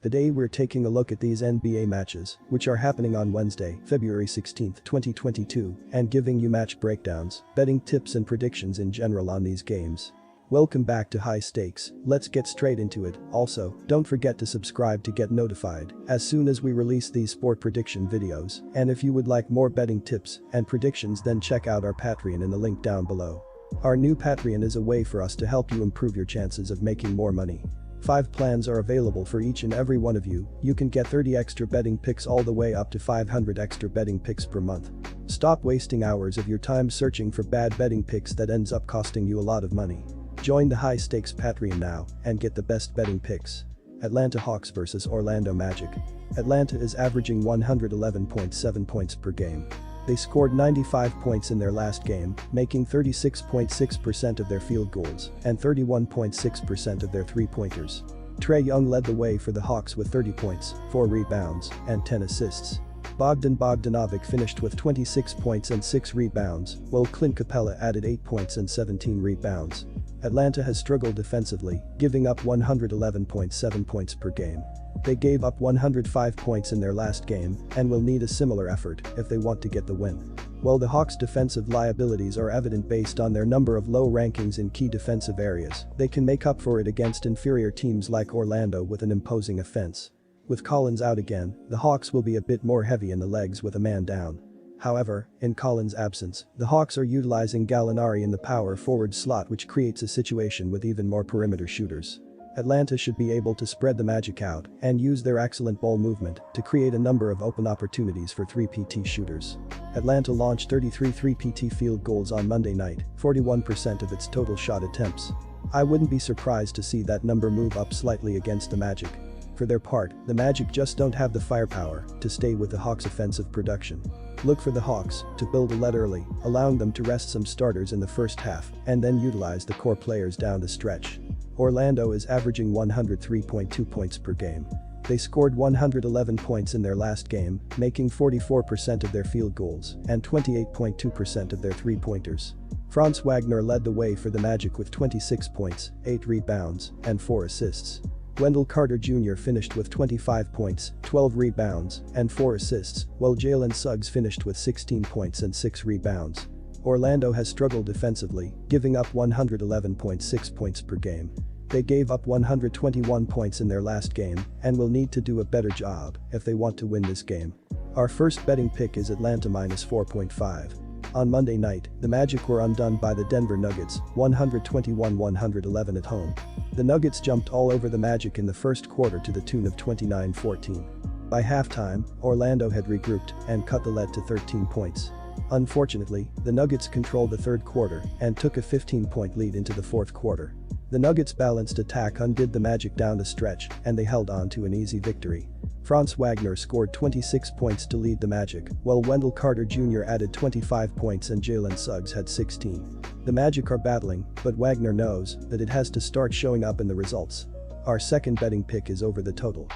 Today we're taking a look at these NBA matches, which are happening on Wednesday, February 16, 2022, and giving you match breakdowns, betting tips and predictions in general on these games. Welcome back to High Stakes, let's get straight into it. Also, don't forget to subscribe to get notified as soon as we release these sport prediction videos, and if you would like more betting tips and predictions, then check out our Patreon in the link down below. Our new Patreon is a way for us to help you improve your chances of making more money. 5 plans are available for each and every one of you. You can get 30 extra betting picks all the way up to 500 extra betting picks per month. Stop wasting hours of your time searching for bad betting picks that ends up costing you a lot of money. Join the High Stakes Patreon now and get the best betting picks. Atlanta Hawks vs Orlando Magic. Atlanta is averaging 111.7 points per game. They scored 95 points in their last game, making 36.6% of their field goals and 31.6% of their three-pointers. Trae Young led the way for the Hawks with 30 points, 4 rebounds, and 10 assists. Bogdan Bogdanovic finished with 26 points and 6 rebounds, while Clint Capella added 8 points and 17 rebounds. Atlanta has struggled defensively, giving up 111.7 points per game. They gave up 105 points in their last game and will need a similar effort if they want to get the win. While the Hawks' defensive liabilities are evident based on their number of low rankings in key defensive areas, they can make up for it against inferior teams like Orlando with an imposing offense. With Collins out again, the Hawks will be a bit more heavy in the legs with a man down. However, in Collins' absence, the Hawks are utilizing Gallinari in the power forward slot, which creates a situation with even more perimeter shooters. Atlanta should be able to spread the Magic out and use their excellent ball movement to create a number of open opportunities for 3PT shooters. Atlanta launched 33 3PT field goals on Monday night, 41% of its total shot attempts. I wouldn't be surprised to see that number move up slightly against the Magic. For their part, the Magic just don't have the firepower to stay with the Hawks' offensive production. Look for the Hawks to build a lead early, allowing them to rest some starters in the first half and then utilize the core players down the stretch. Orlando is averaging 103.2 points per game. They scored 111 points in their last game, making 44% of their field goals and 28.2% of their three-pointers. Franz Wagner led the way for the Magic with 26 points, 8 rebounds, and 4 assists. Wendell Carter Jr. finished with 25 points, 12 rebounds, and 4 assists, while Jalen Suggs finished with 16 points and 6 rebounds. Orlando has struggled defensively, giving up 111.6 points per game. They gave up 121 points in their last game and will need to do a better job if they want to win this game. Our first betting pick is Atlanta minus 4.5. On Monday night, the Magic were undone by the Denver Nuggets, 121-111 at home. The Nuggets jumped all over the Magic in the first quarter to the tune of 29-14. By halftime, Orlando had regrouped and cut the lead to 13 points. Unfortunately, the Nuggets controlled the third quarter and took a 15-point lead into the fourth quarter. The Nuggets' balanced attack undid the Magic down the stretch and they held on to an easy victory. Franz Wagner scored 26 points to lead the Magic, while Wendell Carter Jr. added 25 points and Jalen Suggs had 16. The Magic are battling, but Wagner knows that it has to start showing up in the results. Our second betting pick is over the total.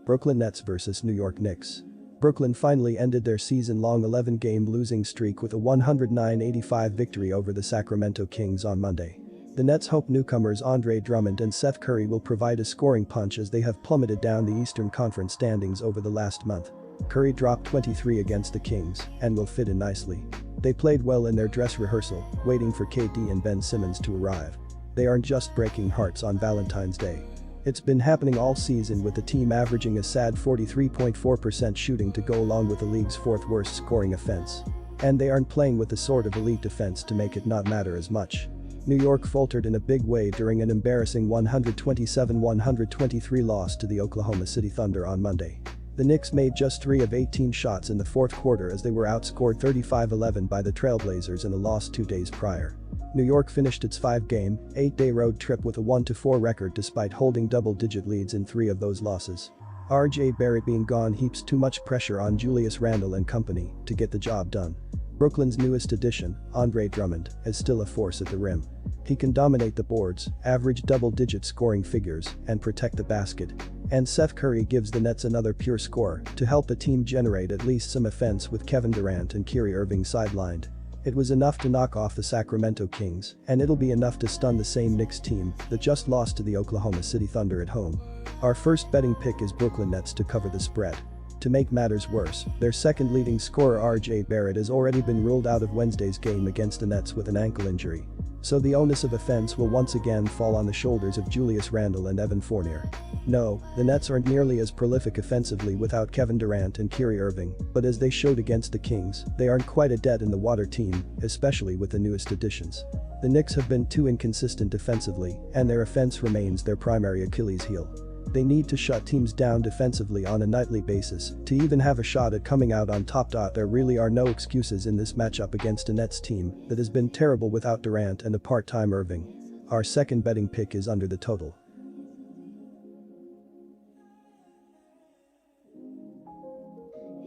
Brooklyn Nets vs New York Knicks. Brooklyn finally ended their season-long 11-game losing streak with a 109-85 victory over the Sacramento Kings on Monday. The Nets hope newcomers Andre Drummond and Seth Curry will provide a scoring punch as they have plummeted down the Eastern Conference standings over the last month. Curry dropped 23 against the Kings and will fit in nicely. They played well in their dress rehearsal, waiting for KD and Ben Simmons to arrive. They aren't just breaking hearts on Valentine's Day. It's been happening all season, with the team averaging a sad 43.4% shooting to go along with the league's fourth worst scoring offense. And they aren't playing with the sort of elite defense to make it not matter as much. New York faltered in a big way during an embarrassing 127-123 loss to the Oklahoma City Thunder on Monday. The Knicks made just 3 of 18 shots in the fourth quarter as they were outscored 35-11 by the Trailblazers in a loss 2 days prior. New York finished its 5-game, 8-day road trip with a 1-4 record despite holding double-digit leads in 3 of those losses. R.J. Barrett being gone heaps too much pressure on Julius Randle and company to get the job done. Brooklyn's newest addition, Andre Drummond, is still a force at the rim. He can dominate the boards, average double-digit scoring figures, and protect the basket. And Seth Curry gives the Nets another pure scorer to help the team generate at least some offense with Kevin Durant and Kyrie Irving sidelined. It was enough to knock off the Sacramento Kings, and it'll be enough to stun the same Knicks team that just lost to the Oklahoma City Thunder at home. Our first betting pick is Brooklyn Nets to cover the spread. To make matters worse, their second leading scorer R.J. Barrett has already been ruled out of Wednesday's game against the Nets with an ankle injury. So the onus of offense will once again fall on the shoulders of Julius Randle and Evan Fournier. No, the Nets aren't nearly as prolific offensively without Kevin Durant and Kyrie Irving, but as they showed against the Kings, they aren't quite a dead-in-the-water team, especially with the newest additions. The Knicks have been too inconsistent defensively, and their offense remains their primary Achilles heel. They need to shut teams down defensively on a nightly basis to even have a shot at coming out on top. There really are no excuses in this matchup against a Nets team that has been terrible without Durant and a part-time Irving. Our second betting pick is under the total.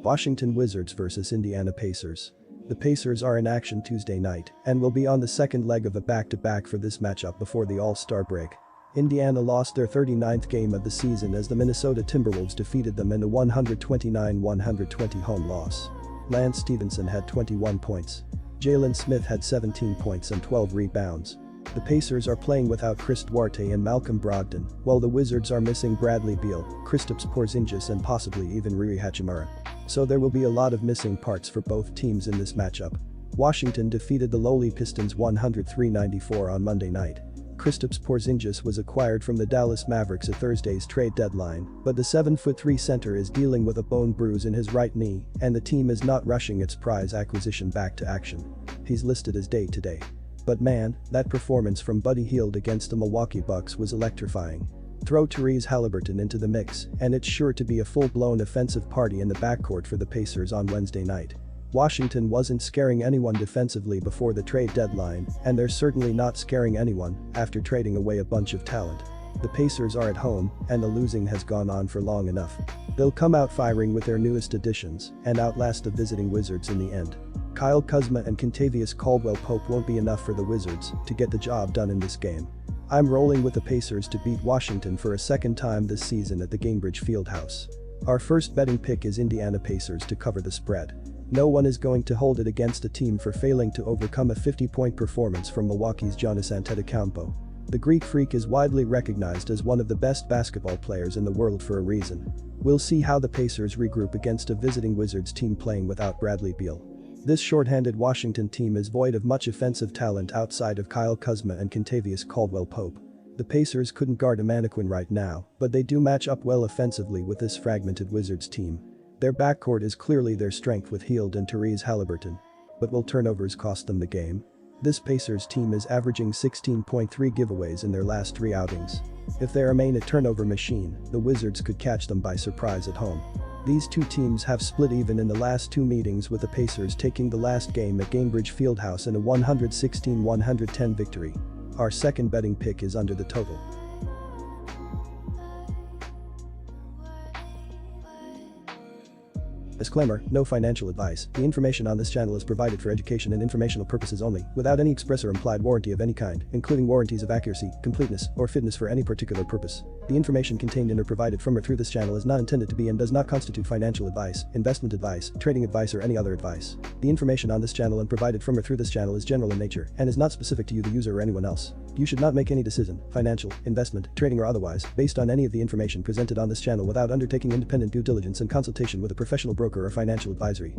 Washington Wizards vs Indiana Pacers. The Pacers are in action Tuesday night and will be on the second leg of a back-to-back for this matchup before the All-Star break. Indiana lost their 39th game of the season as the Minnesota Timberwolves defeated them in a 129-120 home loss. Lance Stevenson had 21 points. Jalen Smith had 17 points and 12 rebounds. The Pacers are playing without Chris Duarte and Malcolm Brogdon, while the Wizards are missing Bradley Beal, Kristaps Porzingis and possibly even Rui Hachimura. So there will be a lot of missing parts for both teams in this matchup. Washington defeated the lowly Pistons 103-94 on Monday night. Kristaps Porzingis was acquired from the Dallas Mavericks at Thursday's trade deadline, but the 7'3" center is dealing with a bone bruise in his right knee, and the team is not rushing its prize acquisition back to action. He's listed as day-to-day. But man, that performance from Buddy Hield against the Milwaukee Bucks was electrifying. Throw Tyrese Haliburton into the mix, and it's sure to be a full-blown offensive party in the backcourt for the Pacers on Wednesday night. Washington wasn't scaring anyone defensively before the trade deadline, and they're certainly not scaring anyone after trading away a bunch of talent. The Pacers are at home, and the losing has gone on for long enough. They'll come out firing with their newest additions and outlast the visiting Wizards in the end. Kyle Kuzma and Kentavious Caldwell-Pope won't be enough for the Wizards to get the job done in this game. I'm rolling with the Pacers to beat Washington for a second time this season at the Gainbridge Fieldhouse. Our first betting pick is Indiana Pacers to cover the spread. No one is going to hold it against a team for failing to overcome a 50-point performance from Milwaukee's Giannis Antetokounmpo. The Greek Freak is widely recognized as one of the best basketball players in the world for a reason. We'll see how the Pacers regroup against a visiting Wizards team playing without Bradley Beal. This short-handed Washington team is void of much offensive talent outside of Kyle Kuzma and Kentavious Caldwell-Pope. The Pacers couldn't guard a mannequin right now, but they do match up well offensively with this fragmented Wizards team. Their backcourt is clearly their strength with Hield and Tyrese Haliburton. But will turnovers cost them the game? This Pacers team is averaging 16.3 giveaways in their last 3 outings. If they remain a turnover machine, the Wizards could catch them by surprise at home. These two teams have split even in the last 2 meetings, with the Pacers taking the last game at Gainbridge Fieldhouse in a 116-110 victory. Our second betting pick is under the total. Disclaimer: no financial advice. The information on this channel is provided for education and informational purposes only, without any express or implied warranty of any kind, including warranties of accuracy, completeness, or fitness for any particular purpose. The information contained in or provided from or through this channel is not intended to be and does not constitute financial advice, investment advice, trading advice, or any other advice. The information on this channel and provided from or through this channel is general in nature and is not specific to you, the user, or anyone else. You should not make any decision, financial, investment, trading, or otherwise, based on any of the information presented on this channel without undertaking independent due diligence and consultation with a professional broker or financial advisory.